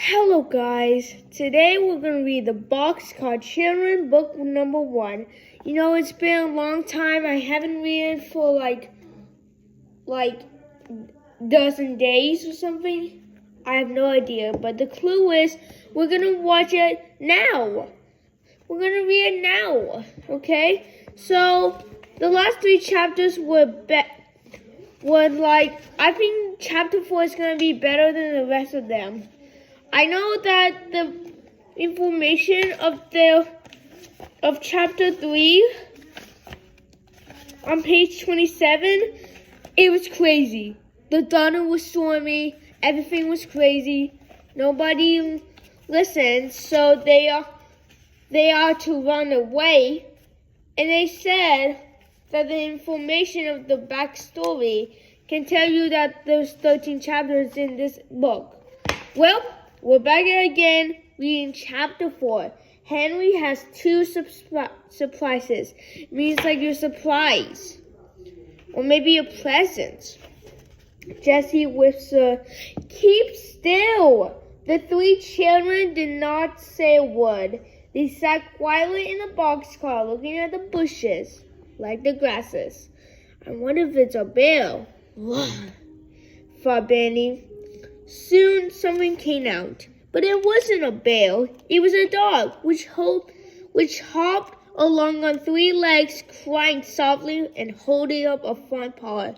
Hello guys, today we're going to read the Boxcar Children book number 1. You know, it's been a long time. I haven't read it for like dozen days or something. I have no idea, but the clue is we're going to watch it now. We're going to read it now, okay? So, the last 3 chapters I think chapter 4 is going to be better than the rest of them. I know that the information of chapter 3 on page 27, it was crazy. The thunder was stormy, everything was crazy. Nobody listened, so they are to run away. And they said that the information of the backstory can tell you that there's 13 chapters in this book. Well, we're back again reading chapter 4. Henry has 2 surprises. It means like your surprise. Or maybe a present. Jessie whispered, "Keep still." The 3 children did not say a word. They sat quietly in the boxcar looking at the bushes, like the grasses. "I wonder if it's a bear," thought Benny. Soon something came out, but it wasn't a bear. It was a dog, which hopped along on 3 legs, crying softly and holding up a front paw.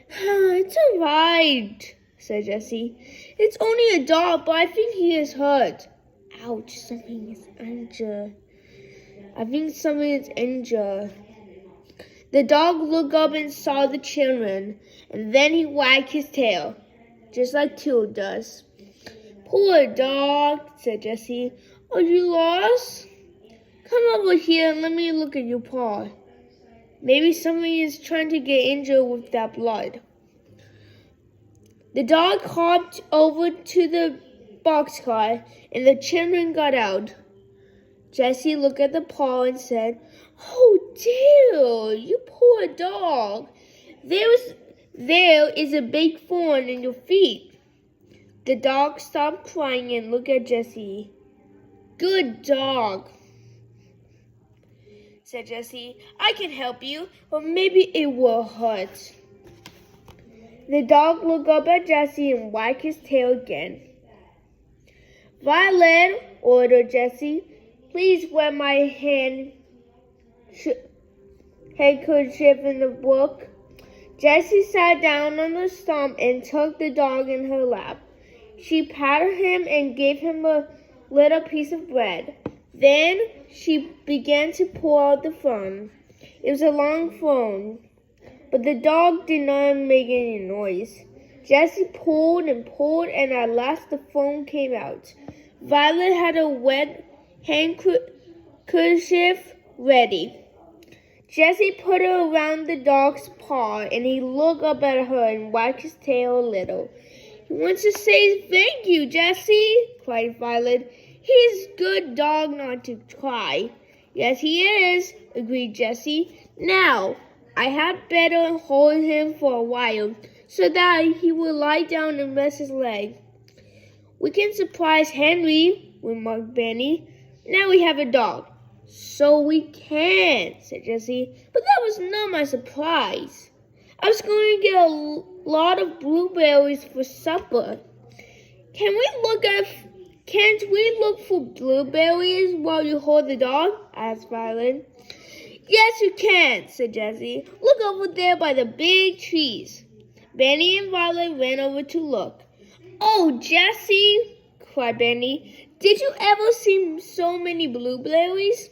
"It's all right," said Jessie. "It's only a dog, but I think he is hurt." "Ouch, something is injured. I think something is injured." The dog looked up and saw the children, and then he wagged his tail, just like Till does. "Poor dog," said Jessie. "Are you lost? Come over here and let me look at your paw. Maybe somebody is trying to get injured with that blood." The dog hopped over to the boxcar, and the children got out. Jessie looked at the paw and said, "Oh dear, you poor dog. There is a big thorn in your feet." The dog stopped crying and looked at Jessie. "Good dog," said Jessie. "I can help you, or maybe it will hurt." The dog looked up at Jessie and wagged his tail again. "Violet," ordered Jessie, "please wet my handkerchief in the brook." Jessie sat down on the stump and took the dog in her lap. She patted him and gave him a little piece of bread. Then she began to pour out the foam. It was a long foam, but the dog did not make any noise. Jessie pulled and pulled, and at last the foam came out. Violet had a wet handkerchief ready. Jessie put it around the dog's paw, and he looked up at her and wagged his tail a little. "He wants to say thank you, Jessie," cried Violet. "He's a good dog not to cry." "Yes, he is," agreed Jessie. "Now, I had better hold him for a while, so that he will lie down and rest his leg." "We can surprise Henry," remarked Benny. "Now we have a dog." "So we can," said Jessie. "But that was not my surprise. I was going to get a lot of blueberries for supper." Can't we look for blueberries while you hold the dog?" asked Violet. "Yes, you can," said Jessie. "Look over there by the big trees." Benny and Violet ran over to look. "Oh, Jessie," cried Benny, "did you ever see so many blueberries?"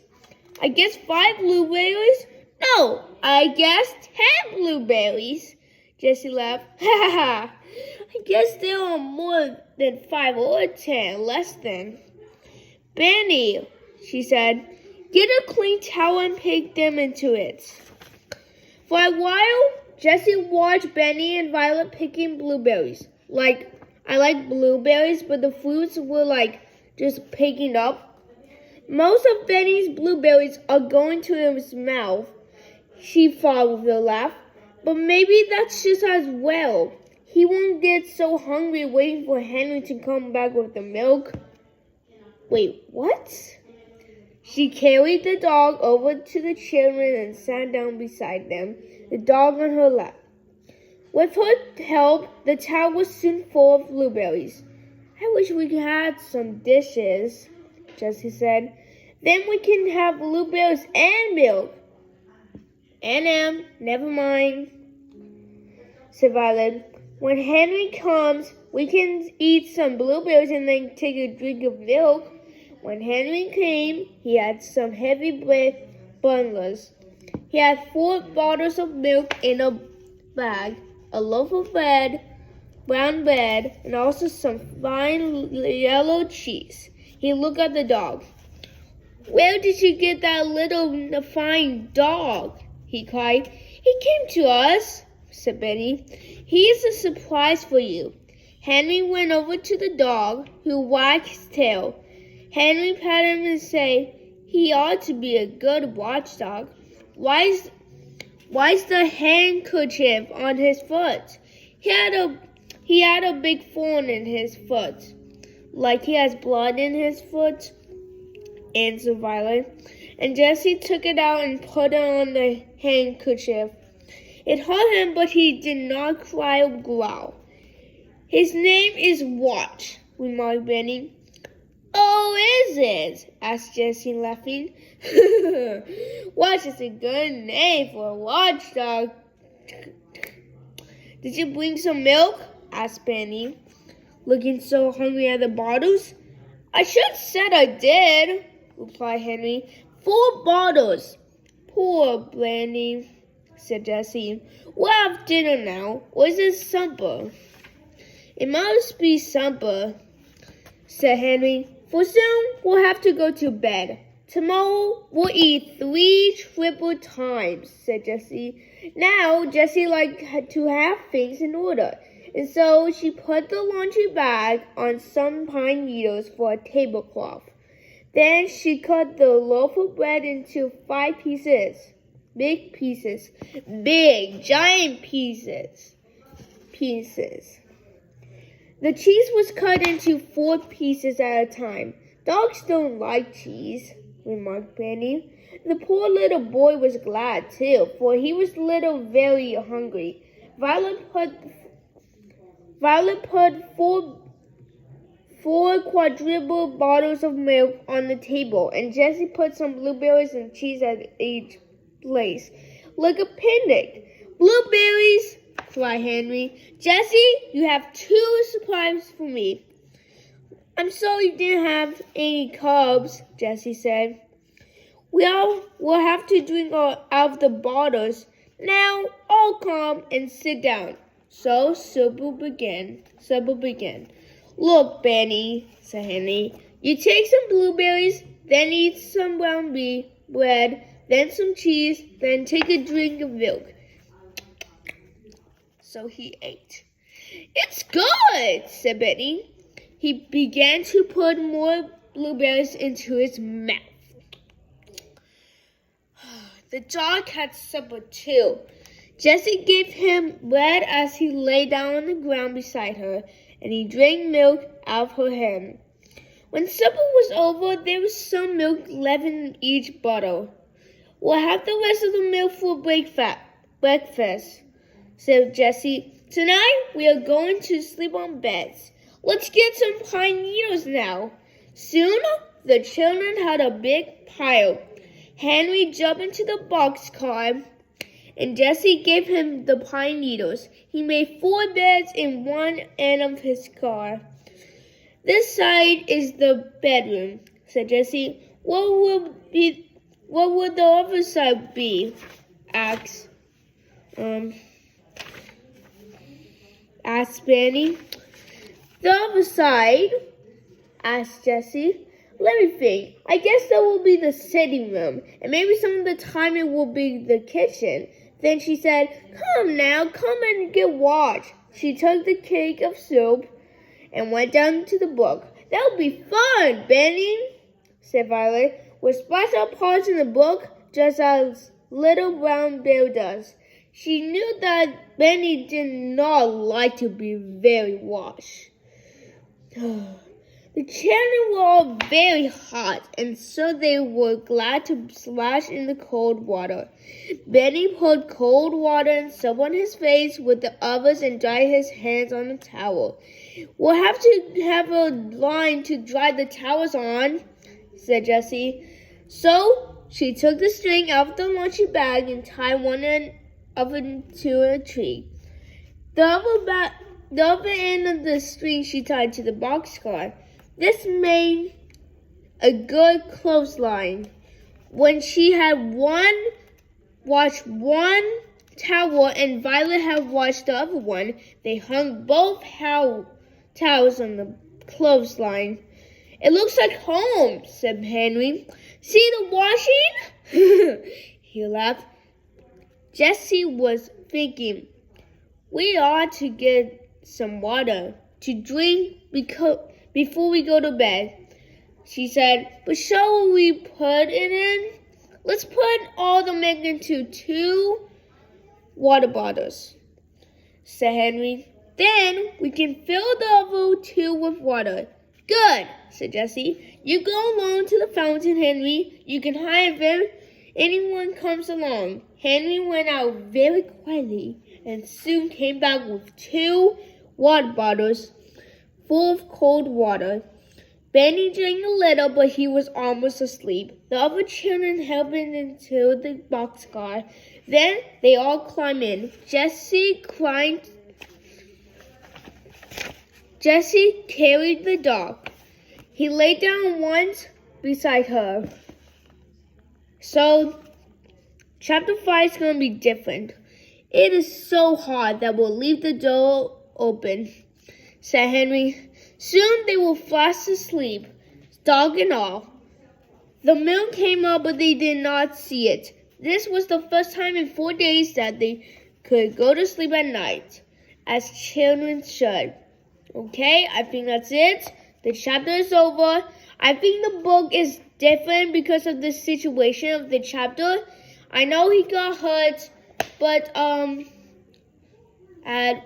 "I guess 5 blueberries." "No, I guess 10 blueberries." Jessie laughed. "Ha ha ha. I guess there are more than 5 or 10, less than." "Benny," she said, "get a clean towel and pick them into it." For a while, Jessie watched Benny and Violet picking blueberries. I like blueberries, but the fruits were just picking up. "Most of Benny's blueberries are going to his mouth," she thought with a laugh. "But maybe that's just as well. he won't get so hungry waiting for Henry to come back with the milk. Wait, what? She carried the dog over to the children and sat down beside them, the dog on her lap. With her help, the towel was soon full of blueberries. I wish we had some dishes, Jessie said. Then we can have blueberries and milk. Never mind, said Violet. When Henry comes, we can eat some blueberries and then take a drink of milk. When Henry came, he had some heavy bundles. He had 4 bottles of milk in a bag, a loaf of bread, brown bread, and also some fine yellow cheese. He looked at the dog. Where did you get that little fine dog? He cried. He came to us, said Benny. He is a surprise for you. Henry went over to the dog, who wagged his tail. Henry patted him and said, he ought to be a good watchdog. Why's the handkerchief on his foot? He had a big thorn in his foot. Like he has blood in his foot, answered Violet. And Jessie took it out and put it on the handkerchief. It hurt him, but he did not cry or growl. His name is Watch, remarked Benny. Oh, is it? Asked Jessie, laughing. Watch is a good name for a watchdog. Did you bring some milk? Asked Benny, looking so hungry at the bottles. I should have said I did, replied Henry. 4 bottles. Poor Benny, said Jessie. We'll have dinner now, or is it supper? It must be supper, said Henry. For soon we'll have to go to bed. Tomorrow we'll eat 3 triple times, said Jessie. Now Jessie liked to have things in order, and so she put the laundry bag on some pine needles for a tablecloth. Then she cut the loaf of bread into 5 pieces. Big pieces. Big, giant pieces. The cheese was cut into 4 pieces at a time. Dogs don't like cheese, remarked Benny. The poor little boy was glad, too, for he was very hungry. Violet put 4 quadruple bottles of milk on the table, and Jessie put some blueberries and cheese at each place, like a picnic. Blueberries, cried Henry. Jessie, you have 2 surprises for me. I'm sorry you didn't have any cubs, Jessie said. We'll have to drink out of the bottles. Now, all come and sit down. So supper began. Look, Benny, said Henry. You take some blueberries, then eat some brown bread, then some cheese, then take a drink of milk. So he ate. It's good, said Benny. He began to put more blueberries into his mouth. The dog had supper too. Jessie gave him bread as he lay down on the ground beside her, and he drank milk out of her hand. When supper was over, there was some milk left in each bottle. We'll have the rest of the milk for breakfast, said Jessie. Tonight we are going to sleep on beds. Let's get some pine needles now. Soon the children had a big pile. Henry jumped into the boxcar, and Jessie gave him the pine needles. He made 4 beds in one end of his car. This side is the bedroom, said Jessie. What would the other side be? asked Benny. The other side, asked Jessie. Let me think. I guess that will be the sitting room, and maybe some of the time it will be the kitchen. Then she said, come and get washed. She took the cake of soup and went down to the book. That'll be fun, Benny, said Violet. We'll splash our paws in the book just as little brown bear does. She knew that Benny did not like to be very washed. The children were all very hot, and so they were glad to splash in the cold water. Benny poured cold water and soap on his face with the others and dried his hands on a towel. "We'll have to have a line to dry the towels on," said Jessie. So she took the string out of the laundry bag and tied one end of it to a tree. The other end of the string she tied to the boxcar. This made a good clothesline. When she had washed one towel and Violet had washed the other one, they hung both towels on the clothesline. "It looks like home," said Henry. "See the washing?" He laughed. Jessie was thinking, "We ought to get some water to drink before we go to bed," she said. "But shall we put it in? Let's put all the milk into 2 water bottles," said Henry. "Then we can fill the other 2 with water." "Good," said Jessie. "You go along to the fountain, Henry. You can hide if anyone comes along." Henry went out very quietly and soon came back with 2 water bottles full of cold water. Benny drank a little, but he was almost asleep. The other children helped him into the boxcar. Then they all climbed in. Jessie carried the dog. He lay down once beside her. So, chapter 5 is going to be different. "It is so hot that we'll leave the door open," said Henry. Soon they were fast asleep, dog and all. The moon came up, but they did not see it. This was the first time in 4 days that they could go to sleep at night, as children should. Okay, I think that's it. The chapter is over. I think the book is different because of the situation of the chapter. I know he got hurt, but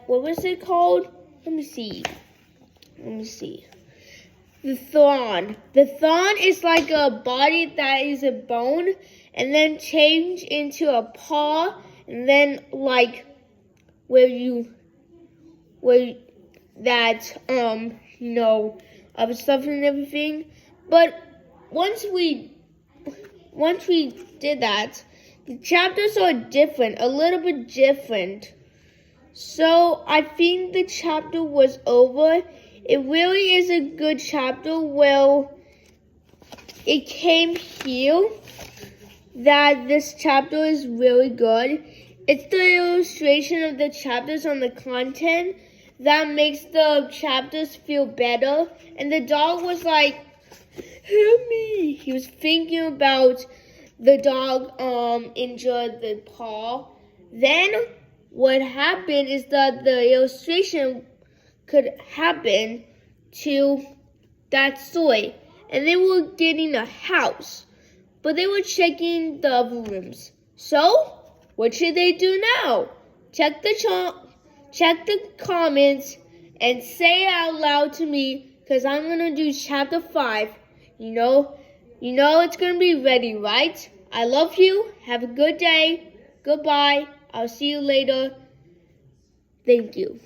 what was it called? Let me see. The thorn. The thorn is like a body that is a bone, and then change into a paw, and then like other stuff and everything. But once we did that, the chapters are different, a little bit different. So I think the chapter was over. It really is a good chapter. Well, it came here that this chapter is really good. It's the illustration of the chapters on the content that makes the chapters feel better. And the dog was like, "Help me." He was thinking about the dog injured the paw. Then what happened is that the illustration could happen to that story. And they were getting a house, but they were checking the other rooms. So, what should they do now? Check the comments and say it out loud to me, because I'm going to do chapter 5. You know it's going to be ready, right? I love you. Have a good day. Goodbye. I'll see you later. Thank you.